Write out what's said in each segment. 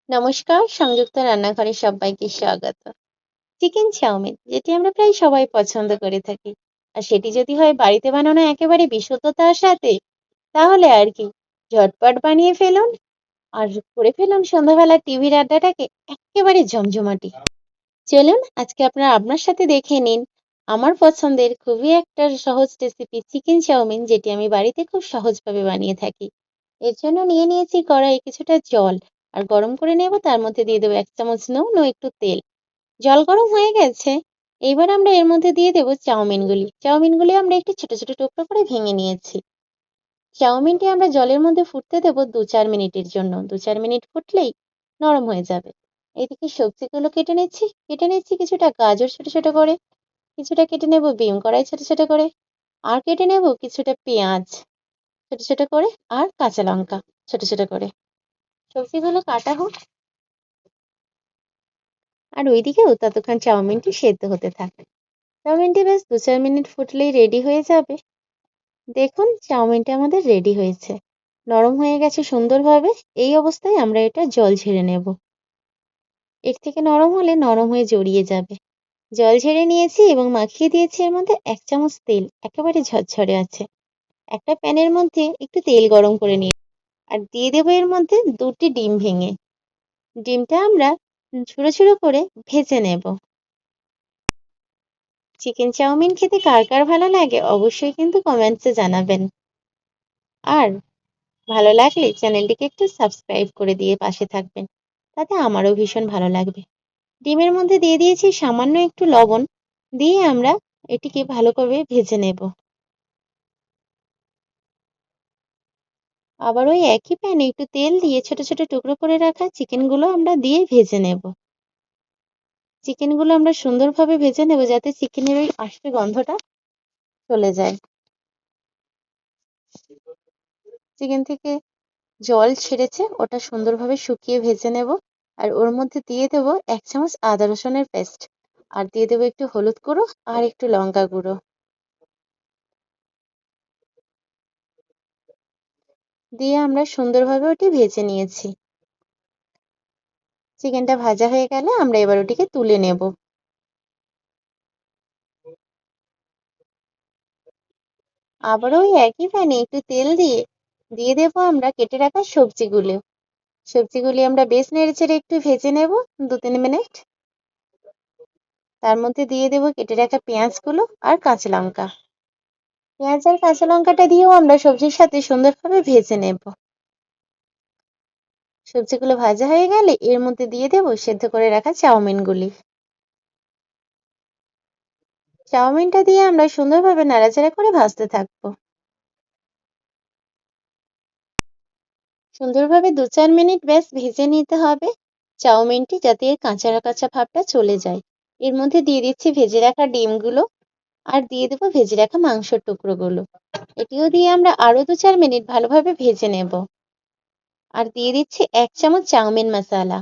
নমস্কার, সংযুক্ত রান্নাঘরে সবাইকে স্বাগত। চিকেন চাউমিন যেটি আমরা প্রায় সবাই পছন্দ করে থাকি, আর সেটি যদি হয় বাড়িতে বানানো একেবারে বিশুদ্ধতার সাথে, তাহলে আর কি, ঝটপট বানিয়ে ফেলুন আর করে ফেলুন সন্ধ্যাবেলার টিভির আড্ডাটাকে একেবারে জমজমাটি। চলুন আজকে আপনারা আপনার সাথে দেখে নিন আমার পছন্দের খুবই একটা সহজ রেসিপি চিকেন চাউমিন, যেটি আমি বাড়িতে খুব সহজভাবে বানিয়ে থাকি। এর জন্য নিয়ে নিয়েছি কড়াইয়ে কিছুটা জল, আর গরম করে নেব। তার মধ্যে দিয়ে দেবো 1 চামচ নুন ও একটু তেল। জল গরম হয়ে গেছে, এইবার আমরা এর মধ্যে দিয়ে দেবো চাউমিনগুলি আমরা একটু ছোট ছোট টুকরো করে ভেঙে নিয়েছি। চাউমিনটি আমরা জলের মধ্যে ফুটতে দেবো 2-4 মিনিটের জন্য। 2-4 মিনিট ফুটলেই নরম হয়ে যাবে। এইদিকে সবজিগুলো কেটে নিচ্ছি কিছুটা গাজর ছোট ছোট করে, কিছুটা কেটে নেব বিম কড়াই ছোট ছোট করে, আর কেটে নেব কিছুটা পেঁয়াজ ছোট ছোট করে, আর কাঁচা লঙ্কা ছোট ছোট করে। সবজিগুলো কাটা হোক, আর ওইদিকেও ততক্ষণ চাউমিনটি সেদ্ধ হতে থাকে। চাউমিনটি বেশ 2-4 মিনিট ফুটলেই রেডি হয়ে যাবে। দেখুন চাউমিনটা আমাদের রেডি হয়েছে, নরম হয়ে গেছে সুন্দরভাবে। এই অবস্থায় আমরা এটা জল ঝেড়ে নেব। এর থেকে নরম হলে নরম হয়ে জড়িয়ে যাবে। জল ঝেড়ে নিয়েছি এবং মাখিয়ে দিয়েছি এর মধ্যে 1 চামচ তেল, একেবারে ঝরঝরে আছে। একটা প্যানের মধ্যে একটু তেল গরম করে নিয়ে আর দিয়ে দেবো এর মধ্যে 2টি ডিম ভেঙে। ডিমটা আমরা ছোট ছোট করে ভেজে নেব। চিকেন চাউমিন খেতে কার কার ভালো লাগে অবশ্যই কিন্তু কমেন্টসে জানাবেন। আর ভালো লাগলে চ্যানেলটিকে একটু সাবস্ক্রাইব করে দিয়ে পাশে থাকবেন, তাতে আমারও ভীষণ ভালো লাগবে। ডিমের মধ্যে দিয়ে দিয়েছি সামান্য একটু লবণ, দিয়ে আমরা এটিকে ভালো করে ভেজে নেব। আবার ওই একই প্যানে একটু তেল দিয়ে ছোট ছোট টুকরো করে রাখা চিকেনগুলো আমরা দিয়ে ভেজে নেব। চিকেনগুলো আমরা সুন্দরভাবে ভেজে নেব যাতে চিকেনের ওই আষ্টে গন্ধটা চলে যায়। চিকেন থেকে জল ছেড়েছে, ওটা সুন্দরভাবে শুকিয়ে ভেজে নেব। আর ওর মধ্যে দিয়ে দেবো 1 চামচ আদা রসুনের পেস্ট, আর দিয়ে দেবো একটু হলুদ গুঁড়ো আর একটু লঙ্কা গুঁড়ো। দিয়ে আমরা সুন্দরভাবে ওটি ভেজে নিয়েছি। চিকেনটা ভাজা হয়ে গেলে আমরা এবার ওটিকে তুলে নেব। আবারও ওই একই প্যানে একটু তেল দিয়ে দিয়ে দেবো আমরা কেটে রাখা সবজিগুলো। সবজিগুলি আমরা বেশ নেড়েচেড়ে একটু ভেজে নেব 2-3 মিনিট। তার মধ্যে দিয়ে দেবো কেটে রাখা পেঁয়াজগুলো আর কাঁচা লঙ্কা। পেঁয়াজ আর কাঁচা লঙ্কাটা দিয়েও আমরা সবজির সাথে সুন্দরভাবে ভেজে নেব। সবজিগুলো ভাজা হয়ে গেলে এর মধ্যে দিয়ে দেবো সেদ্ধ করে রাখা চাউমিনগুলি। চাউমিনটা দিয়ে আমরা সুন্দরভাবে নাড়াচাড়া করে ভাজতে থাকবো। সুন্দরভাবে 2-4 মিনিট ব্যাস ভেজে নিতে হবে চাউমিনটি, যাতে এর কাঁচা কাঁচা ভাবটা চলে যায়। এর মধ্যে দিয়ে দিচ্ছি ভেজে রাখা ডিমগুলো, আর দিয়ে দেবো ভেজে রাখা মাংসের টুকরোগুলো। এটিও দিয়ে আমরা আরো 2-4 মিনিট ভালোভাবে ভেজে নেব। আর দিয়ে দিচ্ছি 1 চামচ চাউমিন মশলা।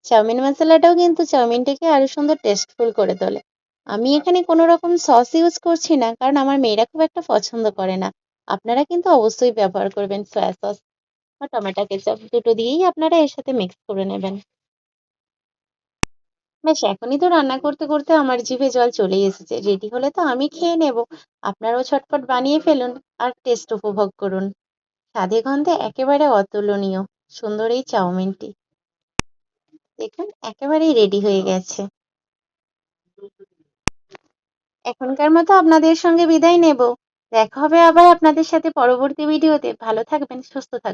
চাউমিন মশলাটাও কিন্তু চাউমিনটাকে আরো সুন্দর টেস্টফুল করে তোলে। আমি এখানে কোনো রকম সস ইউজ করছি না, কারণ আমার মেয়েরা খুব একটা পছন্দ করে না। আপনারা কিন্তু অবশ্যই ব্যবহার করবেন সয়া সস বা টমেটো কেচাপ, দুটো দিয়েই আপনারা এর সাথে মিক্স করে নেবেন। বেশ এখনই তো রান্না করতে করতে আমার জিভে জল চলেই এসেছে। রেডি হলে তো আমি খেয়ে নেব। আপনারাও ঝটপট বানিয়ে ফেলুন আর টেস্ট উপভোগ করুন। স্বাদে গন্ধে একেবারে অতুলনীয় সুন্দর এই চাউমিনটি। দেখুন একেবারেই রেডি হয়ে গেছে। এখনকার মতো আপনাদের সঙ্গে বিদায় নেব। দেখা হবে আবার আপনাদের সাথে পরবর্তী ভিডিওতে। ভালো থাকবেন, সুস্থ থাকবেন।